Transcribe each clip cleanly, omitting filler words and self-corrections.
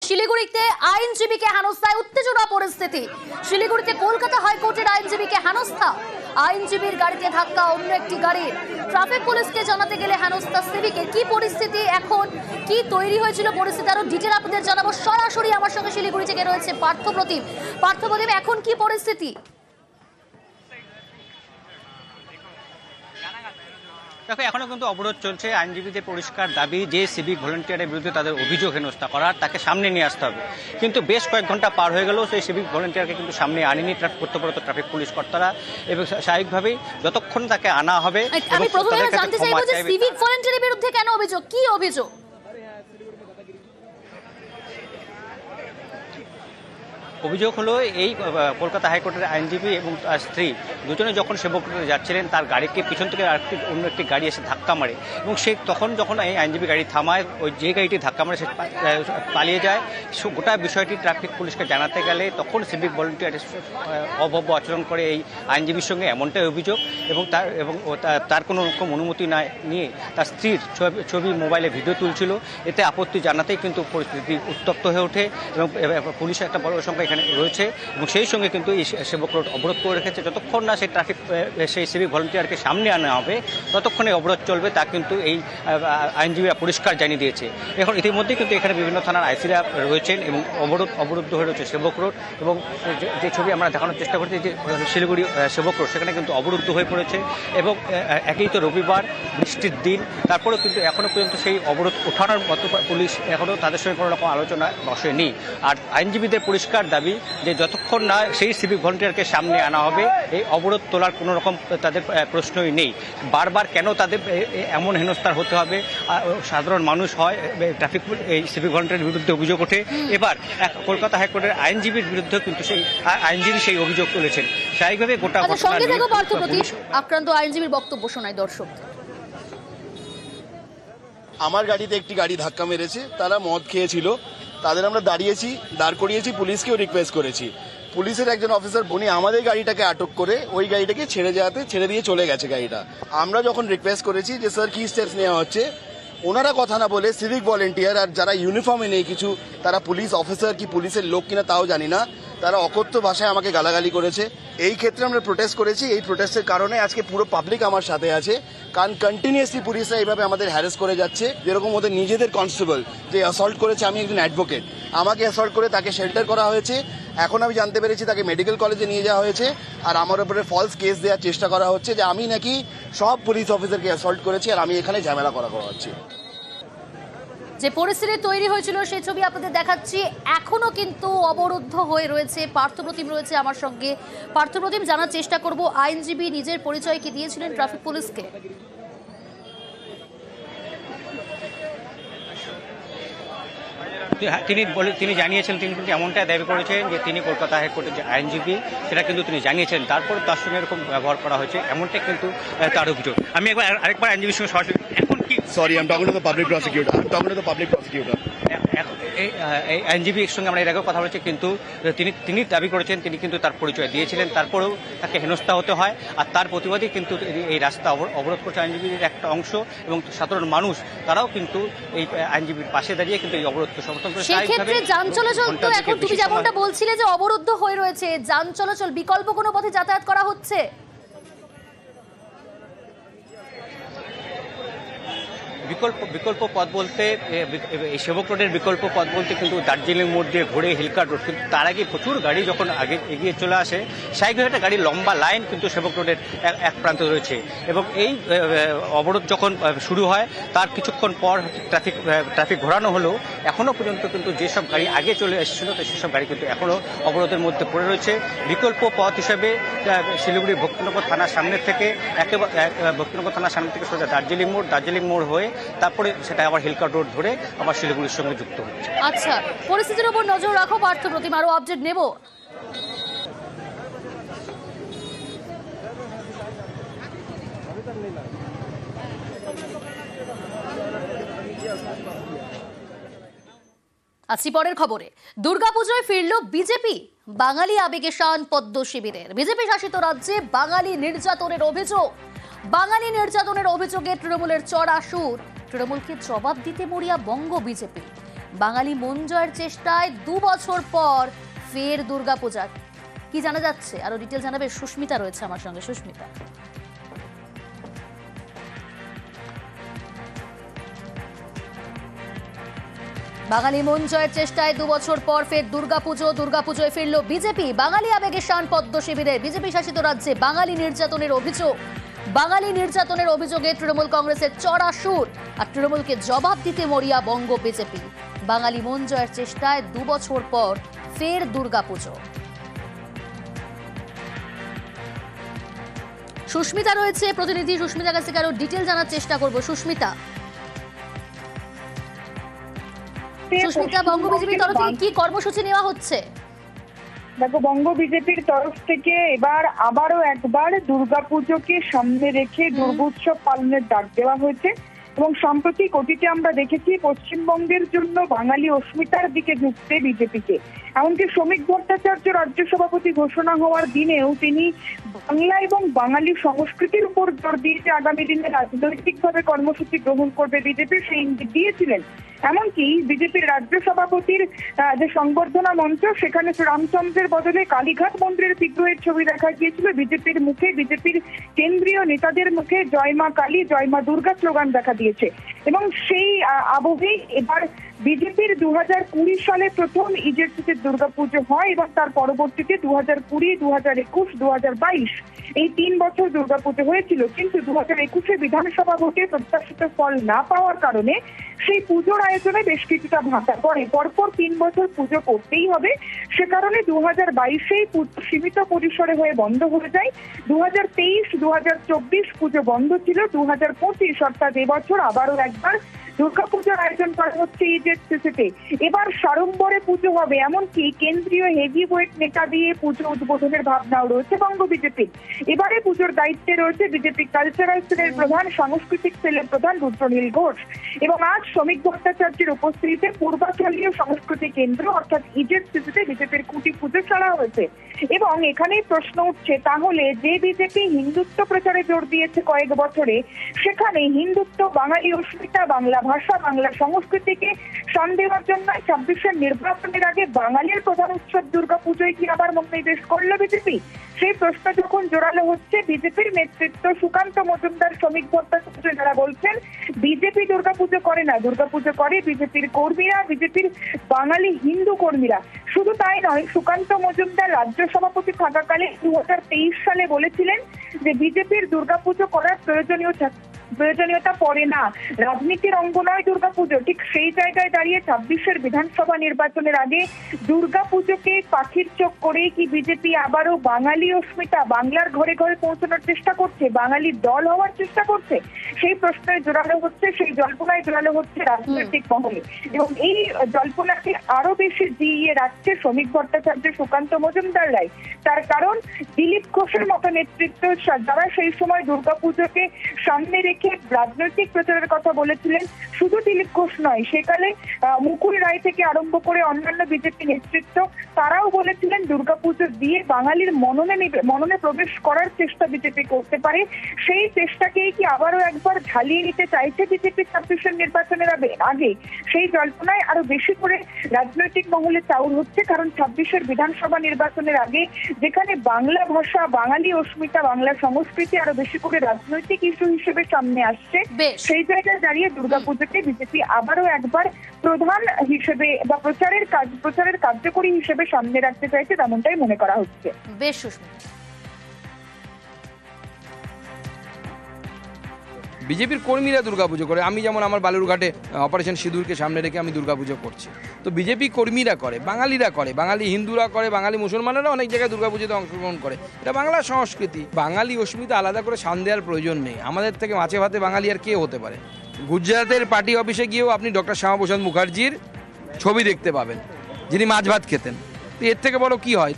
শিলিগুড়িতে আইনজীবীকে হেনস্থায় উত্তেজনা পরিস্থিতি। শিলিগুড়িতে কলকাতা হাইকোর্টের আইনজীবীকে হেনস্থা, আইনজীবীর গাড়িতে ধাক্কা অন্য একটি গাড়ির। ট্রাফিক পুলিশকে জানাতে গেলে হেনস্থা সিভিকের। কি পরিস্থিতি এখন, কি তৈরি হয়েছিল পরিস্থিতি, আরো ডিটেল আপনাদের জানাবো। সরাসরি আমার সঙ্গে শিলিগুড়ি থেকে রয়েছে পার্থপ্রতিম। পার্থপ্রতিম, এখন কি পরিস্থিতি? দেখো, এখনো কিন্তু অবরোধ চলছে। আইনজীবীদের পরিষ্কার দাবি যে সিভিক ভলেন্টিয়ারের বিরুদ্ধে তাদের অভিযোগ হেনস্থা করার, তাকে সামনে নিয়ে আসতে হবে। কিন্তু বেশ কয়েক ঘন্টা পার হয়ে গেলেও সেই সিভিক ভলেন্টিয়ারকে কিন্তু সামনে আনেনি কর্তব্যরত ট্রাফিক পুলিশ কর্তারা, এবং স্বাভাবিকভাবেই যতক্ষণ তাকে আনা হবে। আমি প্রথমে জানতে চাইবো যে সিভিক ভলেন্টিয়ারের বিরুদ্ধে কেন অভিযোগ, কি অভিযোগ? অভিযোগ হলো এই কলকাতা হাইকোর্টের আইনজীবী এবং তার স্ত্রী দুজনে যখন সেবক যাচ্ছিলেন, তার গাড়িকে পিছন থেকে অন্য একটি গাড়ি এসে ধাক্কা মারে, এবং সে যখন এই আইনজীবী গাড়ি থামায়, ওই যে গাড়িটি ধাক্কা মারে সে পালিয়ে যায়। গোটা বিষয়টি ট্রাফিক পুলিশকে জানাতে গেলে তখন সিভিক ভলেন্টিয়ার অভব্য আচরণ করে এই আইনজীবীর সঙ্গে, এমনটাই অভিযোগ। এবং তার কোনো রকম অনুমতি না নিয়ে তার স্ত্রীর ছবি মোবাইলে ভিডিও তুলছিল। এতে আপত্তি জানাতেই কিন্তু পরিস্থিতি উত্তপ্ত হয়ে ওঠে, এবং পুলিশের একটা বড় সংখ্যা এখানে রয়েছে, এবং সেই সঙ্গে কিন্তু এই সেবক রোড অবরোধ করে রেখেছে। যতক্ষণ না সেই সিভিক ভলেন্টিয়ারকে সামনে আনা হবে ততক্ষণে অবরোধ চলবে, তা কিন্তু এই আইনজীবীরা পরিষ্কার জানিয়ে দিয়েছে। এখন ইতিমধ্যেই কিন্তু এখানে বিভিন্ন থানার আইসিরা রয়েছেন এবং অবরুদ্ধ হয়ে রয়েছে সেবক রোড। এবং যে ছবি আমরা দেখানোর চেষ্টা করছি যে শিলিগুড়ি সেবক রোড, সেখানে কিন্তু অবরুদ্ধ হয়ে পড়েছে। এবং একই তো রবিবার, বৃষ্টির দিন, তারপরেও কিন্তু এখনও পর্যন্ত সেই অবরোধ ওঠানোর মতো পুলিশ এখনও তাদের সঙ্গে কোনো রকম আলোচনা বসেনি। আর আইনজীবীদের পরিষ্কার দাবি যে যতক্ষণ না সেই সিভিক ভলেন্টিয়ারকে সামনে আনা হবে এই অবরোধ তোলার কোনো রকম তাদের প্রশ্নই নেই। বারবার কেন তাদের এমন হেনস্থার হতে হবে? সাধারণ মানুষ হয়, ট্রাফিক এই সিভিক ভলেন্টিয়ারের বিরুদ্ধে অভিযোগ ওঠে। এবার কলকাতা হাইকোর্টের আইনজীবীর বিরুদ্ধে কিন্তু সেই আইনজীবী সেই অভিযোগ তুলেছেন। স্বাভাবিকভাবে গোটা আক্রান্ত আইনজীবীর বক্তব্য শোনায় দর্শক। আমার গাড়িতে একটি গাড়ি ধাক্কা মেরেছে, তারা মদ খেয়েছিল, তাদের আমরা দাঁড় করিয়েছি, পুলিশকেও রিকোয়েস্ট করেছি। পুলিশের একজন অফিসার উনি আমাদের গাড়িটাকে আটক করে ওই গাড়িটাকে ছেড়ে দিয়ে চলে গেছে গাড়িটা। আমরা যখন রিকোয়েস্ট করেছি যে স্যার কি স্টেপস নেওয়া হচ্ছে, ওনারা কথা না বলে সিভিক ভলেন্টিয়ার আর যারা ইউনিফর্মে নেই কিছু, তারা পুলিশ অফিসার কি পুলিশের লোক কিনা তাও জানি না, তারা অকথ্য ভাষায় আমাকে গালাগালি করেছে। এই ক্ষেত্রে আমরা প্রোটেস্ট করেছি। এই প্রোটেস্টের কারণে আজকে পুরো পাবলিক আমার সাথে আছে, কারণ কন্টিনিউয়াসলি পুলিশরা এইভাবে আমাদের হ্যারাস করে যাচ্ছে। যেরকম ওদের নিজেদের কনস্টেবল যে অ্যাসল্ট করেছে, আমি একজন অ্যাডভোকেট, আমাকে অ্যাসল্ট করে তাকে শেল্টার করা হয়েছে। এখন আমি জানতে পেরেছি তাকে মেডিকেল কলেজে নিয়ে যাওয়া হয়েছে, আর আমার উপরে ফলস কেস দেওয়ার চেষ্টা করা হচ্ছে যে আমি নাকি সব পুলিশ অফিসারকে অ্যাসল্ট করেছি আর আমি এখানে ঝামেলা করা হচ্ছে। যে পরিস্থিতি তৈরি হয়েছিল সেই ছবি আপনাদের দেখাচ্ছি। এখনো কিন্তু অবরুদ্ধ হয়ে রয়েছে। পার্থপ্রতিম রয়েছে আমার সঙ্গে। পার্থপ্রতিম, জানার চেষ্টা করব আইনজীবী নিজের পরিচয় কি দিয়েছিলেন ট্রাফিক পুলিশকে? তিনি জানিয়েছেন, তিনি কিন্তু এমনটাই দাবি করেছেন যে তিনি কলকাতা হাইকোর্টের যে আইনজীবী সেটা কিন্তু তিনি জানিয়েছেন, তারপরে তার সঙ্গে এরকম ব্যবহার করা হয়েছে, এমনটাই কিন্তু তার অভিযোগ। আমি আরেকবার আইনজীবীর সঙ্গে সরাসরি এখন কি sorry I am talking to the public prosecutor এই আইনজীবীর সঙ্গে আমরা এর আগেও কথা বলেছি, কিন্তু তিনি দাবি করেছেন তিনি কিন্তু তার পরিচয় দিয়েছিলেন, তারপরেও তাকে হেনস্থা হতে হয়। আর তার প্রতিবাদই কিন্তু এই রাস্তা অবরোধ করছে আইনজীবীদের একটা অংশ, এবং সাধারণ মানুষ তারাও কিন্তু এই আইনজীবীর পাশে দাঁড়িয়ে কিন্তু এই অবরোধকে সমর্থন করে। সেই ক্ষেত্রে যান চলাচল তো এখন তুমি যেমনটা বলছিলে যে অবরুদ্ধ হয়ে রয়েছে, যান চলাচল বিকল্প কোনো পথে যাতায়াত করা হচ্ছে? বিকল্প পথ বলতে এই সেবক রোডের বিকল্প পথ বলতে কিন্তু দার্জিলিং মোড় দিয়ে ঘুরে হিলকাট রোড, কিন্তু তার আগে প্রচুর গাড়ি যখন আগে এগিয়ে চলে আসে, স্বাভাবিকভাবে একটা গাড়ির লম্বা লাইন কিন্তু সেবক রোডের এক প্রান্তে রয়েছে। এবং এই অবরোধ যখন শুরু হয় তার কিছুক্ষণ পর ট্রাফিক ঘোরানো হলেও এখনও পর্যন্ত কিন্তু যেসব গাড়ি আগে চলে এসেছিল সেসব গাড়ি কিন্তু এখনও অবরোধের মধ্যে পড়ে রয়েছে। বিকল্প পথ হিসেবে শিলিগুড়ি ভক্তিনগর থানার সামনে থেকে ভক্তিনগর থানার সামনে থেকে সোজা দার্জিলিং মোড় হয়ে তারপরে সেটা আবার হিলকাট রোড ধরে আবার শিলিগুড়ির সঙ্গে যুক্ত হচ্ছে। আচ্ছা, পরিস্থিতির উপর নজর রাখো পার্থপ্রতিম, আরো আপডেট নেব। আসছি পরের খবরে। দুর্গাপুজোয় ফিরল বিজেপি। বাঙালি আবেগে শান পদ্ম শিবিরের। বিজেপি শাসিত রাজ্যে বাঙালি নির্যাতনের অভিযোগে তৃণমূলের চড়া সুর। তৃণমূলকে জবাব দিতে মরিয়া বঙ্গ বিজেপি। বাঙালি মন জয়ের চেষ্টায় 2 বছর পর ফের দুর্গাপূজা। কি জানা যাচ্ছে আরো ডিটেল জানাবে সুস্মিতা, রয়েছে আমার সঙ্গে। সুস্মিতা, বাঙালি মন জয়ের চেষ্টায় 2 বছর পর ফের দুর্গাপুজোয় ফিরল বিজেপি। বাঙালি আবেগে শান পদ্ম শিবিরের। বিজেপি শাসিত রাজ্যে বাঙালি নির্যাতনের অভিযোগে তৃণমূল কংগ্রেসের চড়া সুর, আর তৃণমূলকে জবাব দিতে মরিয়া বঙ্গ বিজেপি। বাঙালি মন জয়ের চেষ্টায় 2 বছর পর ফের দুর্গাপুজো। সুস্মিতা রয়েছে, প্রতিনিধি সুস্মিতার কাছ থেকে আরো ডিটেল জানার চেষ্টা করব। সুস্মিতা, বঙ্গ বিজেপির তরফ থেকে কি কর্মসূচি নেওয়া হচ্ছে? দেখো, বঙ্গ বিজেপির তরফ থেকে এবার আবারও একবার দুর্গাপুজোকে সামনে রেখে দুর্গোৎসব পালনের ডাক দেওয়া হয়েছে এবং সম্প্রতি অতীতে আমরা দেখেছি পশ্চিমবঙ্গের জন্য বাঙালি অস্মিতার দিকে ঝুঁকতে বিজেপিকে। এমনকি শ্রমিক ভট্টাচার্য রাজ্য সভাপতি ঘোষণা হওয়ার দিনেও তিনি বাংলা এবং বাঙালি সংস্কৃতির উপর জোর দিয়েছে আগামী দিনে রাজনৈতিকভাবে কর্মসূচি গ্রহণ করবে বিজেপি, সেই ইঙ্গিত দিয়েছিলেন। এমনকি বিজেপির রাজ্য সভাপতির যে সংবর্ধনা মঞ্চ, সেখানে রামচন্দ্রের বদলে কালীঘাট মন্দিরের বিগ্রহের ছবি দেখা গিয়েছিল। বিজেপির মুখে, বিজেপির কেন্দ্রীয় নেতাদের মুখে জয় মা কালী, জয় মা দুর্গা স্লোগান দেখা দিয়েছে। এবং সেই আবহেই এবার বিজেপির 2020 সালে প্রথম ইজেটসিতে দুর্গাপুজো হয় এবং তার পরবর্তীতে 2020, 2021, 2022 এই 3 বছর দুর্গাপুজো হয়েছিল। কিন্তু 2021-এ বিধানসভা ভোটে প্রত্যাশিত ফল না পাওয়ার কারণে সেই পুজোর আয়োজনে বেশ কিছুটা ভাটা পড়ে। পরপর 3 বছর পুজো করতেই হবে, সে কারণে 2022-এই পুজো সীমিত পরিসরে হয়ে বন্ধ হয়ে যায়। 2023, 2024 পুজো বন্ধ ছিল। 2025 অর্থাৎ এবছর আবারও একবার দুর্গাপুজোর আয়োজন করা হচ্ছে ইজেটসিতে। এবার সাড়ম্বরে পুজো হবে, এমনকি কেন্দ্রীয় হেভি ওয়েট নেতা দিয়ে পুজো উদ্বোধনের ভাবনাও রয়েছে বঙ্গ বিজেপির। এবারে পুজোর দায়িত্বে রয়েছে বিজেপি কালচারাল সেলের প্রধান, সাংস্কৃতিক সেলের প্রধান রুদ্রনীল ঘোষ। এবং আজ শ্রমিক ভট্টাচার্যের উপস্থিতিতে পূর্বাঞ্চলীয় সংস্কৃতি কেন্দ্র অর্থাৎ ইজেটসিতে বিজেপির কুটি পুজো চলা হয়েছে। এবং এখানেই প্রশ্ন উঠছে, তাহলে যে বিজেপি হিন্দুত্ব প্রচারে জোর দিয়েছে কয়েক বছরে, সেখানে হিন্দুত্ব, বাঙালি অস্মিতা, বাংলা ভাষা, বাংলা সংস্কৃতিকে শান দেওয়ার জন্য 26-এর নির্বাচনের আগে বাঙালির প্রধান উৎসব দুর্গাপুজোয় কি আবার মনোনিবেশ করলো বিজেপি? সেই প্রশ্ন যখন জোরালো হচ্ছে, বিজেপির নেতৃত্ব সুকান্ত মজুমদার, শ্রমিক ভট্টাচার্য যারা বলছেন বিজেপি দুর্গাপুজো করে না, দুর্গাপুজো করে বিজেপির কর্মীরা, বিজেপির বাঙালি হিন্দু কর্মীরা। শুধু তাই নয়, সুকান্ত মজুমদার রাজ্য সভাপতি থাকাকালে 2023 সালে বলেছিলেন যে বিজেপির দুর্গাপুজো করার প্রয়োজনীয়তা পড়ে না, রাজনীতির অঙ্গ নয় দুর্গাপুজো। ঠিক সেই জায়গায় দাঁড়িয়ে 26-এর বিধানসভা নির্বাচনের আগে দুর্গাপুজোকে পাখির চোখ করে কি বিজেপি আবারও বাঙালি অস্মিতা, বাংলার ঘরে ঘরে পৌঁছানোর চেষ্টা করছে, বাঙালির দল হওয়ার চেষ্টা করছে? সেই প্রশ্নে জোরালো হচ্ছে, সেই জল্পনায় জোরালো হচ্ছে রাজনৈতিক মহলে। এবং এই জল্পনাকে আরো বেশি জিইয়ে রাখছে শ্রমিক ভট্টাচার্য, সুকান্ত মজুমদাররাই। তার কারণ দিলীপ ঘোষের মতো নেতৃত্ব যারা সেই সময় দুর্গাপুজোকে সামনে রেখে রাজনৈতিক প্রচারের কথা বলেছিলেন, শুধু দিলীপ ঘোষ নয়, সেকালে মুকুল রায় থেকে আরম্ভ করে অন্যান্য বিজেপি নেতৃত্ব, তারাও বলেছিলেন দুর্গাপুজো দিয়ে বাঙালির মননে প্রবেশ করার চেষ্টা বিজেপি করতে পারে। সেই চেষ্টাকেই কি আবারও একবার ঝালিয়ে নিতে চাইছে বিজেপি 26-এর নির্বাচনের আগে? সেই জল্পনায় আরো বেশি করে রাজনৈতিক মহলে চাউর হচ্ছে, কারণ 26-এর বিধানসভা নির্বাচনের আগে যেখানে বাংলা ভাষা, বাঙালি অস্মিতা, বাংলা সংস্কৃতি আরো বেশি করে রাজনৈতিক ইস্যু হিসেবে সামনে আসছে, সেই জায়গায় দাঁড়িয়ে দুর্গাপুজোকে বিজেপি আবারও একবার প্রধান হিসেবে বা প্রচারের কার্যকরী হিসেবে সামনে রাখতে চাইছে, তেমনটাই মনে করা হচ্ছে। বেশ সুস্মিতা। বিজেপির কর্মীরা দুর্গাপুজো করে, আমি যেমন আমার বালুরঘাটে অপারেশন সিঁদুরকে সামনে রেখে আমি দুর্গাপুজো করছি, তো বিজেপি কর্মীরা করে, বাঙালিরা করে, বাঙালি হিন্দুরা করে, বাঙালি মুসলমানেরা অনেক জায়গায় দুর্গাপুজোতে অংশগ্রহণ করে। এটা বাংলা সংস্কৃতি। বাঙালি অস্মিতা আলাদা করে শান দেওয়ার প্রয়োজন নেই। আমাদের থেকে মাছে ভাতে বাঙালি আর কে হতে পারে? গুজরাটের পার্টি অফিসে গিয়েও আপনি ডক্টর শ্যামাপ্রসাদ মুখার্জির ছবি দেখতে পাবেন, যিনি মাছ ভাত খেতেন। তো এর থেকে বড় কি হয়?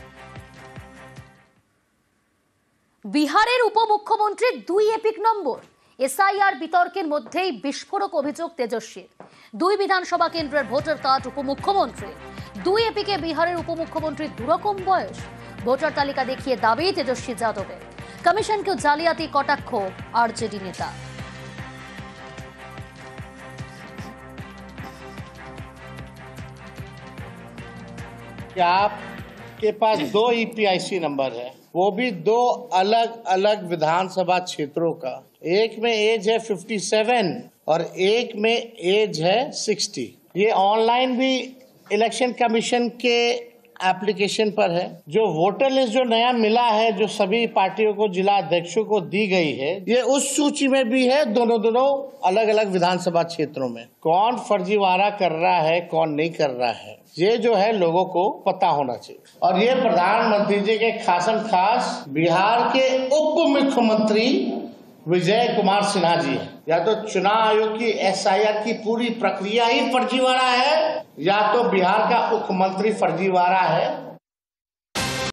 বিহারের উপমুখ্যমন্ত্রীর 2 এপিক নম্বর। এসআইআর বিতর্কের মধ্যেই বিস্ফোরক অভিযোগ তেজস্বীর। 2 বিধানসভা কেন্দ্রের ভোটার কার্ড উপমুখ্যমন্ত্রী। 2 এপিকে বিহারের উপমুখ্যমন্ত্রীর দুরকম বয়স। ভোটার তালিকা দেখিয়ে দাবি তেজস্বী যাদবের। কমিশনকেও জালিয়াতি কটাক্ষ আরজেডি নেতা। कि आपके पास 2 EPIC नंबर है, वो भी 2 अलग अलग विधानसभा क्षेत्रों का। एक में एज है 57 और एक में एज है 60। ये ऑनलाइन भी इलेक्शन कमीशन के एप्लीकेशन पर है। जो वोटर लिस्ट जो नया मिला है, जो सभी पार्टियों को, जिला अध्यक्षों को दी गई है, ये उस सूची में भी है, दोनों अलग अलग विधानसभा क्षेत्रों में। कौन फर्जीवाड़ा कर रहा है, कौन नहीं कर रहा है, ये जो है लोगों को पता होना चाहिए। और ये प्रधानमंत्री जी के खासम खास बिहार के उप मुख्यमंत्री विजय कुमार सिन्हा जी है। या तो चुनाव आयोग की SIR की पूरी प्रक्रिया ही फर्जीवाड़ा है, या तो बिहार का मुख्यमंत्री फर्जीवाड़ा है।